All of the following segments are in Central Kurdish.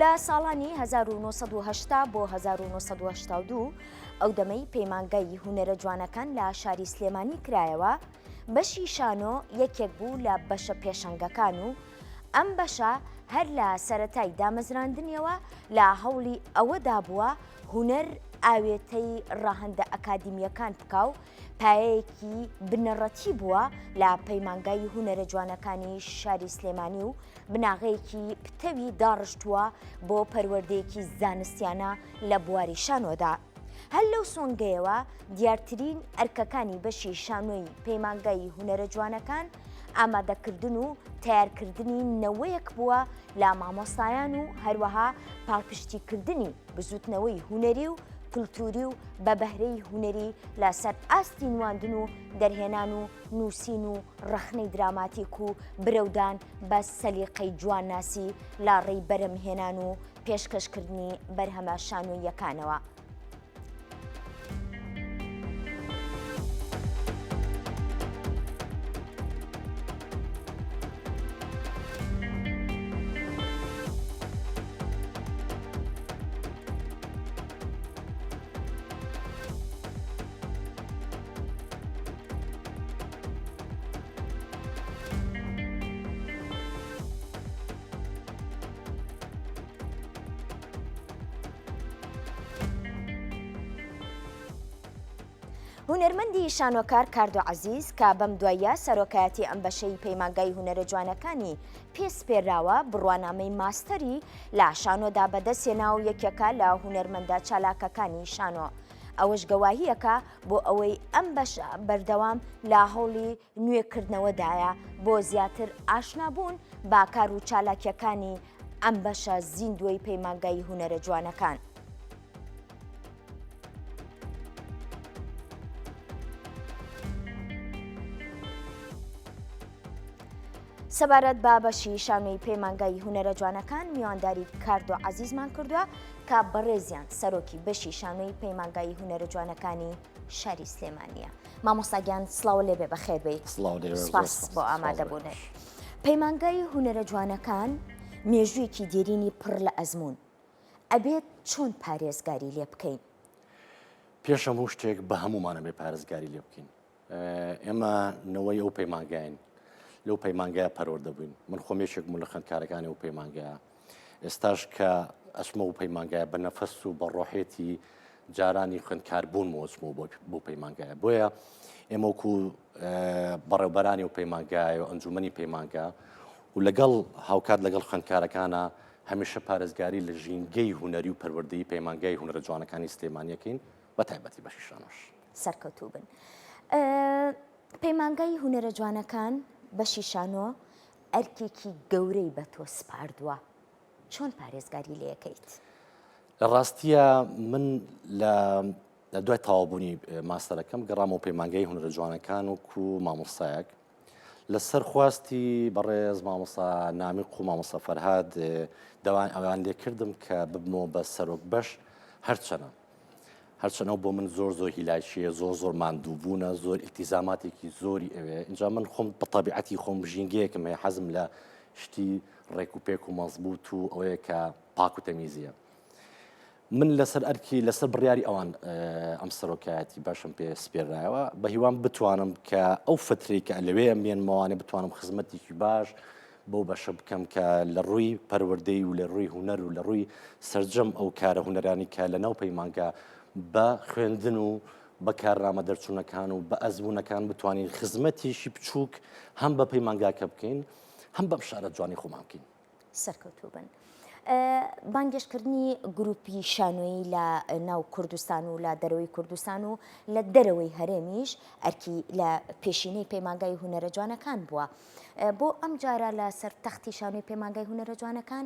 لە ساڵانی 1970 بۆ 1982 ئەو دەمەی پەیمانگای هونەرە جوانەکان لە شاری سلێمانی کرایەوە بەشی شانۆ یەکێک بوو لە بەشە پێشەنگەکان و ئەم بەشە هەر لە سەرەتای دامەزراندنیەوە لە هەوڵی ئەوەدا بووە هونەر ئاوێتەی ڕاهەندە ئەکادیمیەکان بکە و پایەیەکی بنەڕەتی بووە لە پەیمانگای هونەرە جوانەکانی شاری سلێمانی و بناغەیەکی پتەوی داڕشتووە بۆ پەروەردەیەکی زانستیانە لە بواری شانۆدا. هەر لەو سۆنگەیەوە دیارترین ئەرکەکانی بەشی شانۆی پەیمانگای هونەرە جوانەکان ئامادەکردن و تیارکردنی نەوەیەک بووە لە مامۆستایان و هەروەها پاڵپشتیکردنی بزوتنەوەی هونەری و کللتوری و بە بەهرەی هونەری لەسەر ئاستی نواندن و دەرهێنان و نووسین و ڕەخنەی دراماتیک و برەودان بە سەلیقەی جوانناسی لا ڕێی بەرەمهێنان و پێشکەشکردنی بەرهەمە شانۆییەکانەوە. هونەرمەندی شانۆکار کاردۆ عەزیز کە بەم دوایە سەرۆکایەتی ئەم بەشەی پەیمانگای هونەرە جوانەکانی پێسپێراوە بڕوانامەی ماستەری لە شانۆدا بەدەستێنا و یەکێکە لە هونەرمەندە چالاکەکانی شانۆ. ئەوەش گەواهیەکە بۆ ئەوەی ئەم بەشە بەردەوام لە هەوڵی نوێکردنەوەدایە بۆ زیاتر ئاشنابوون با کار و چالاکیەکانی ئەم بەشە زیندوی پەیمانگای هونەرە جوانەکان. سەبارەت بە بەشی شانۆی پەیمانگای هونەرە جوانەکان میوانداری کاردۆ عەزیزمان کردووە کە بەڕێزیان سەرۆکی بەشی شانۆی پەیمانگای هونەرە جوانەکانی شاری سلێمانیە. مامۆستاگیان سڵاو لێبێ بەخێر بێت. سپاس بۆ ئامادەبوونێت. پەیمانگای هونەرە جوانەکان مێژوویەکی دێرینی پڕ لە ئەزموون. ئەبێت چۆن پارێزگاری لێ بکەین؟ پێش هەموو شتێک بە هەمومانە بێ پارێزگاری لێ بکەین. ئێمە نەوەی ئەو پەیمانگاین لەو پەیمانگایە پەروەردە بووین. من خۆمێشێک بووم لە خوێندکارەکانی ئەو پەیمانگایە. ئێستاش کە ئەچمە و پەیمانگایە بە نەفەس و بە ڕۆحێتی جارانی خوێندکار بوون وەچمە بۆ پەیمانگایە. بۆیە ئێمە وەکو بەڕێوەبەرانی و پەیمانگایە و ئەنجومەنی پەیمانگا و لەگەڵ هاوکات لەگەڵ خوێندکارەکانە هەمیشە پارێزگاری لە ژینگەی هونەری و پەروەردەی پەیمانگای هونەرە جوانەکانی سلێمانیەکەین بە تایبەتی بەشی شانۆش. سەرکەوتوو بن. پەیمانگای هونەرە جوانەکان بەشی شانۆ ئەرکێکی گەورەی بە تۆ سپاردووە. چۆن پارێزگاری لێ یەکەیت؟ لە ڕاستیە من لە دوای تەواوبوونی ماستەرەکەم گەڕامەوە پەیمانگای هونەرە جوانەکان وەکو مامۆستایەک لەسەر خواستی بەڕێز مامۆستا نامیق و مامۆستا فەرهاد دەوان ئەوان لێ کردم کە ببمەوە بە سەرۆک بەش هەرچەنەوە بۆ من زۆر هیلاشیە، زۆر ماندووبوونە، زۆر ئیلتیزاماتێکی زۆری ئەوێ. اینجا من خۆم بە تەبیعەتی خۆم ژینگەیەکم هەیە، حەزم لە شتی ڕێک و پێک و مەزبوط و ئەوەیە کە پاک و تەمیزیە. من لەسەر ئەرکی لەسەر بڕیاری ئەوان ئەم سەرۆکایەتی باشم پێ سپێرایەوە بە هیوان بتوانم کە ئەو فترەی کە لەوێ مێنمەوانێ بتوانم خزمەتێکی باش بۆ بەشە بکەم کە لە ڕووی پەروەردەی و لە ڕووی هونەر و لە ڕووی سەرجەم ئەو کارە هونەرانی کە لە ناو پەیمانگا بە خوێندن و بە کارنامە دەرچوونەکان و بە ئەزموونەکان بتوانین خزمەتیشی بچووک هەم بە پەیمانگاکە بکەین هەم بەم شارە جوانی خۆمان بکەین. سەرکەوتوو بن. بانگێشکردنی گروپی شانۆیی لە ناو کوردستان و لە دەرەوەی کوردستان و لە دەرەوەی هەرێمیش ئەرکی لە پێشینەی پەیمانگای هونەرە جوانەکان بووە. بۆ ئەم جارە لە سەر تەختی شانۆی پەیمانگای هونەرە جوانەکان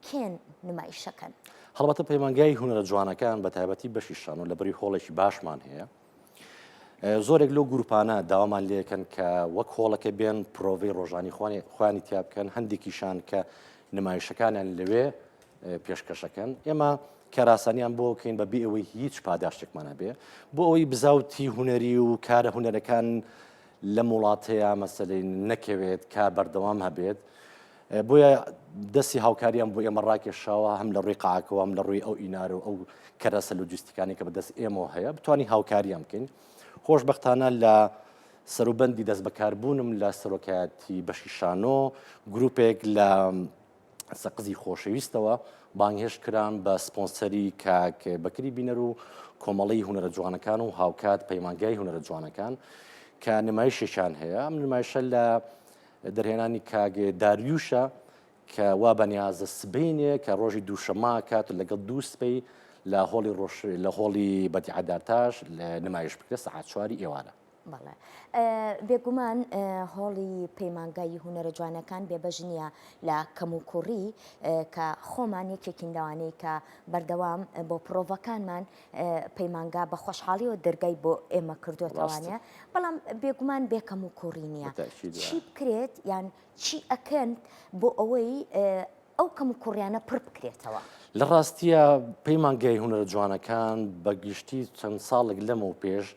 کێن نمایشەکەن؟ هەڵبەتە پەیمانگای هونەرە جوانەکان بە تایبەتی بەشی شانۆ لەبەری هۆڵێکی باشمان هەیە. زۆرێک لەو گروپانە داوامان لێکەن کە وەک هۆڵەکە بێن پرۆڤەی ڕۆژانی خوانی تیا بکەن، هەندێکیشان کە نمایشەکانیان لەوێ پێشکەشەکەن. ئێمە کاراسانیان بۆ بکەین بەبێ ئەوەی هیچ پاداشتێکمانە بێ، بۆ ئەوەی بزاوتی هونەری و کارە هونەرەکان لە وڵاتەیە مەسەلەی نەکەوێت، کار بەردەوام هەبێت. بۆیە دەستی هاوکاریان بۆ ئێمە ڕاکێشاوە هەم لە ڕووی قاعکەوە هەم لە ڕووی ئەو ئینار و ئەو کەرەسە لۆجیستیکانی کە بەدەست ئێمەوە هەیە بتوانین هاوکاریان بکەین. خۆشبەختانە لە سەروبەندی دەست بەکاربوونم لە سەرۆکایەتی بەشی شانۆ گروپێک لە سەقزی خۆشەویستەوە بانگهێش کران بە سپۆنسەری کاک بەکری بینەر و کۆمەڵی هونەرە جوانەکان و هاوکات پەیمانگای هونەرە جوانەکان کە نمایشێکیان هەیە. ئەم نمایشە لە دەرهێنانی کاک داریوشە کە وا بەنیازە سبەینێ کە ڕۆژی دووشەممە کات لەگەڵ دوو سپەی لە هۆڵی بەدیعەدارتاش لە نمایش بکرێت سەعات 4 ئێوارە. بەڵێ بێگومان هۆڵی پەیمانگای هونەرە جوانەکان بێبەژنیە لە کەم و کوڕی کە خۆمان یەکێکین لەوانەیە کە بەردەوام بۆ پرۆڤەکانمان پەیمانگا بە خۆشحاڵیەوە دەرگای بۆ ئێمە کردوێتوانە بەڵام بێگومان بێکەم و کوڕی نییە چی بکرێت یان چی ئەکەن بۆ ئەوەی ئەو کەم و کوڕیانە پڕ بکرێتەوە. لە ڕاستیە پەیمانگای هونەرە جوانەکان بە گشتی چەند ساڵێک لەمەوە پێش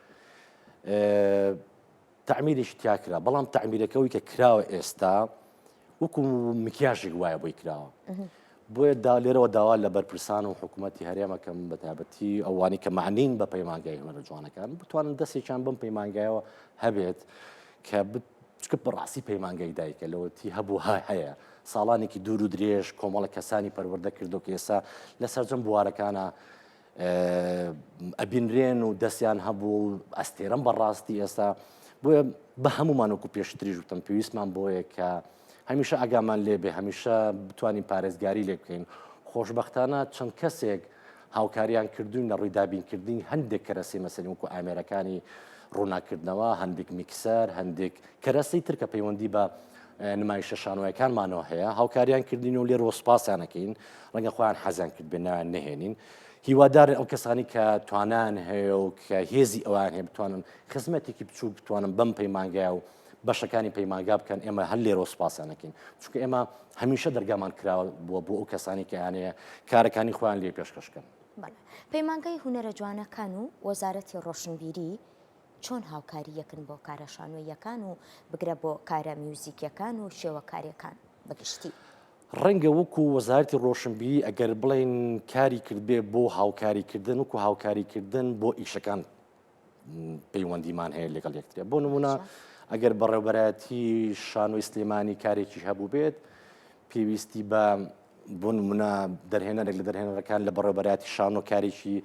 تعمیرێکی تیاکرا بەڵام تعمیرەکەەوەی کە کراوە ئێستا وەکو مکیاژێک وایە بۆی کراوە بۆیە لێرەوە داوا لە بەرپرسان و حکوومەتتی هەرێمەکەم بەتابەتی ئەوانی کە معنین بە پەیمانگای هونەرە جوانەکان بتوانن دەستێکیان بم پەیمانگایەوە هەبێت کە چکە بەڕاستی پەیمانگای دایکە لەوەتی هەبوو هەیە ساڵانێکی دوور و درێژ کۆمەڵە کەسانی پەروەردە کردو کە ئێستا لە سەرجەم بوارەکانە ئەبینرێن و دەستیان هەبوو ئەستێرەم بەڕاستی ئێستا بۆیە بە هەمومانوەکو پێشتریژ وتم پێویستمان بۆیە کە هەمیشە ئاگامان لێبێ هەمیشە بتوانین پارێزگاری لێ بکەین. خۆشبەختانە چەند کەسێک هاوکاریان کردوین لە ڕووی دابینکردنی هەندێک کەرەسی مەسەری وەکو ئامێرەکانی ڕووناکردنەوە هەندێک میکسەر هەندێک کەرەسی تر کە پەیوەندی بە نمایشە شانۆیەکانمانەوە هەیە هاوکاریان کردین و لێرەوە سوپاسیانەکەین ڕەنگە خۆیان حەزیان کرد بێنیان نەهێنین. هیوادارن ئەو کەسانی کە توانان هەیە و کە هێزی ئەوان هەیە بتوانن خزمەتێکی بچوو بتوانن بەم پەیمانگای و بەشەکانی پەیمانگا بکەن ئێمە هەر لێرەوە سوپاسیانەکەین چونکە ئێمە هەمیشە دەرگامان کراوە بووە بۆ ئەو کەسانی کە یانەیە کارەکانی خۆیان لێ پێشکەشکەن. پەیمانگای هونەرە جوانەکان و وەزارەتی ڕۆشنبیری چۆن هاوکاری یەکن بۆ کارە شانۆیەکان و بگرە بۆ کارە میوزیکیەکان و شێوەکاریەکان بەگشتی. ڕەنگە وەکو وەزارەتی ڕۆشنبیری ئەگەر بڵێن کاری کردبێ بۆ هاوکاریکردن وەکو هاوکاریکردن بۆ ئیشەکان پەیوەندیمان هەیە لەگەڵ یەکترێ بۆ نمونە ئەگەر بەڕێوەبەرەتی شانۆی سلێمانی کارێکی هەبوو بێت پێویستی بە بۆ نمونە دەرهێنەرێک لە دەرهێنەرەکان لە بەڕێوەبەرەتی شانۆ کارێکی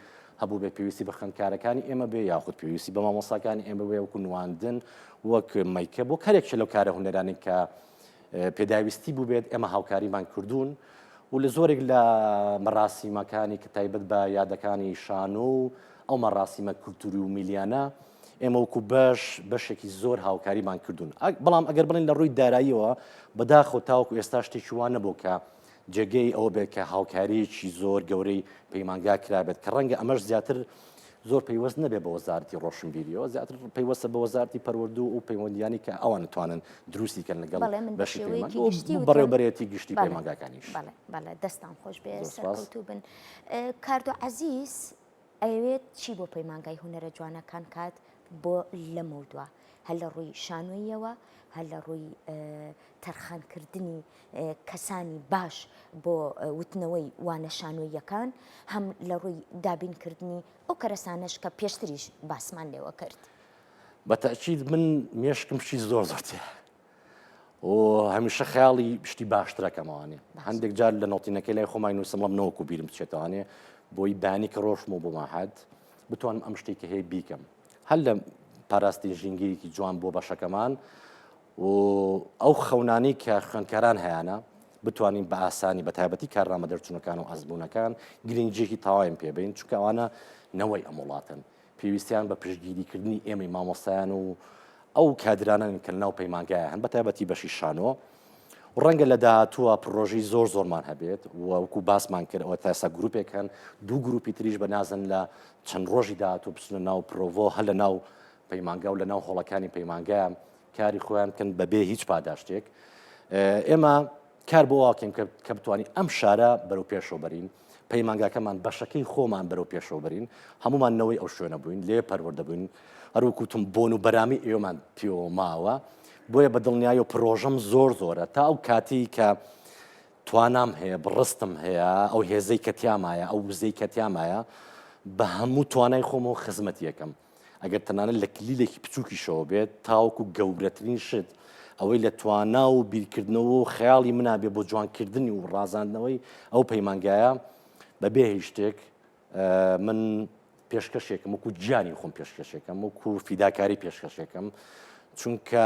هەبوو بێ پێویستی بە خوێندکارەکانی ئێمە بێ یاخود پێویستی بە مامۆستاکانی ئێمە بێ وەکو نواندن وەک مەیکە بۆ کارێکە لەو کارە هونەرانی کە پێداویستی بوو بێت ئێمە هاوکاریمان کردوون و لە زۆرێک لە مەراسیمەکانی کە تایبەت بە یادەکانی شانۆ و ئەو مەراسیمە کولتوری و میلیانە ئێمە وەکو بەشێکی زۆر هاوکاریمان کردوون. بەڵام ئەگەر بڵێن لە ڕووی داراییەوە بەداخۆ تاوەکو ئێستا شتێکی وان نەبوو کە جێگەی ئەوە بێت کە هاوکاریەکی زۆر گەورەی پەیمانگا کرابێت کە ڕەنگە ئەمەش زیاتر زۆر پەیوەست نەبێ بە وەزارەتی ڕۆشنبیریەوە زیاتر پەیوەستە بە وەزارەتی پەروەردوو و پەیوەندیانی کە ئەوان نتوانن دروستیکەن لەگەڵ بەشی بەڕێوەبەرێتی گشتی پەیمانگاکانیش. بەڵێ دەستان خۆش بێ سەرکەوتوو بن. کاردۆ عەزیز ئەوێت چی بۆ پەیمانگای هونەرە جوانەکان کات بۆ لەم دووە هەر لە ڕووی شانۆییەوە هەر لە ڕووی تەرخانکردنی کەسانی باش بۆ وتنەوەی وانە شانۆییەکان هەم لە ڕووی دابینکردنی ئەو کەرەسانەش کە پێشتریش باسمان لێوە کرد. بەتەئکید من مێشکم شتی زۆر زۆرتێ و هەمیشە خەیاڵی شتی باشترەکەمەوانێ هەندێک جار لە نۆتینەکەی لای خۆمای نووسم لەم نەوەکو بیرم بچێتوانێ بۆی بانی کە ڕۆژم و بۆ ماحەد بتوانم ئەم شتێککە هەیە بیکەم هەر لە پاراستی ژینگیرێکی جوان بۆ بەشەکەمان و ئەو خەونانی کە خوێندکاران هەیەە بتوانین بە ئاسانی بە تایبەتی کارڕامە دەرچوونەکان و ئەزبوونەکان گرنگجێکی تەواوین پێبین چونکە ئەوانە نەوەی ئەم وڵاتن پێویستیان بە پشتگیریکردنی ئێمەی مامۆستایان و ئەو کادرانن کە ناو پەیمانگایە هەن بە تایبەتی بەشی شانۆ و ڕەنگە لە داهاتووە پرۆژەی زۆرمان هەبێت وەکو باسمان کردەوە تا ئێستا گروپێکن دوو گروپی تریش بە نازن لە چەند ڕۆژی داهاتوو بچنە ناو پرۆڤۆ هەر لە ناو پەیمانگا و لە ناو هۆڵەکانی پەیمانگایە کاری خۆیان بکەن بەبێ هیچ پاداشتێک. ئێمە کار بۆ واکەین کە بتوانین ئەم شارە بەرەو پێشەوە بەرین پەیمانگاکەمان بەشەکەی خۆمان بەرەو پێشەوە بەرین هەمومان نەوەی ئەو شوێنە بووین لێ پەروەردە بووین هەروکوتم بۆن و بەرامی ئێوەمان پێوە ماوە بۆیە بە دڵنیایی و پرۆژەم زۆرە تا ئەو کاتی کە توانام هەیە بڕستم هەیە ئەو هێزەی کە تیامایە ئەو وزەی کە تیامایە بە هەموو توانای خۆمەوە خزمەت یەکەم ئەگەر تەنانەت لە کلیلێکی بچووکیشەوە بێت تاوەکو گەورەترین شت ئەوەی لە توانا و بیرکردنەوە و خەیاڵی منابێ بۆ جوانکردنی و ڕازاندنەوەی ئەو پەیمانگایە بەبێ هیچ شتێک من پێشکەشێکم وەکو گیانی خۆم پێشکەشێکم وەکو فیداکاری پێشکەشێکم چونکە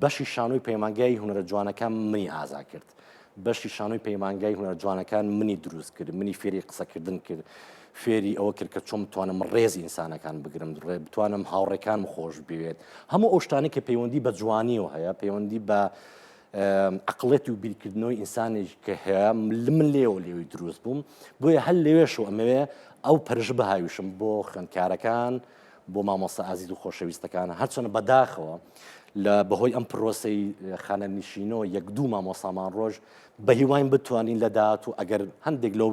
بەشی شانۆی پەیمانگای هونەرە جوانەکان منی ئازا کرد بەشی شانۆی پەیمانگای هونەرە جوانەکان منی دروست کرد منی فێری قسەکردن کرد فێری ئەوە کرد کە چۆن بتوانم ڕێزی ئینسانەکان بگرم بتوانم هاوڕێکانم خۆش بوێت هەموو ئەو شتانەی کە پەیوەندی بە جوانیەوە هەیە پەیوەندی بە عقڵەتی و بیرکردنەوەی ئینسانێک کە هەیە من لێوەی دروست بووم بۆیە هەل لێوێشەوە ئەمەوێ ئەو پەرژ بەهاویشم بۆ خوێندکارەکان بۆ مامۆستا ئازیز و خۆشەویستەکان هەرچەنە بەداخەوە لە بەهۆی ئەم پرۆسەی خانەنشینەوە یەک دوو مامۆسامان ڕۆژ بە هیوان بتوانین لە داهات و ئەگەر هەندێک لەو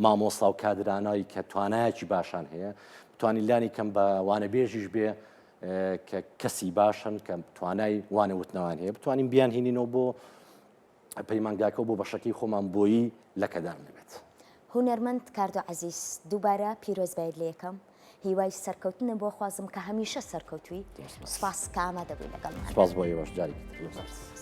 مامۆستا و کادرانایی کە توانایەکی باشان هەیە بتوانین لانی کەم بە وانەبێژیش بێ کە کەسی باشن کە توانای وانەوتنەوان هەیە بتوانین بیان هینینەوە بۆ پەیمانگاکە و بۆ بەشەکەی خۆمان بۆیی لە کەدار نبێت. هونەرمەند کاردۆ عەزیز دووبارە پیرۆزبایت لە یەکەم هیوای سەرکەوتنە بۆ خوازم کە هەمیشە سەرکەوتوی سپاس کە ئامادەبووی لەگەڵمان. سپاس بۆ ئێوەش جارێکی تر.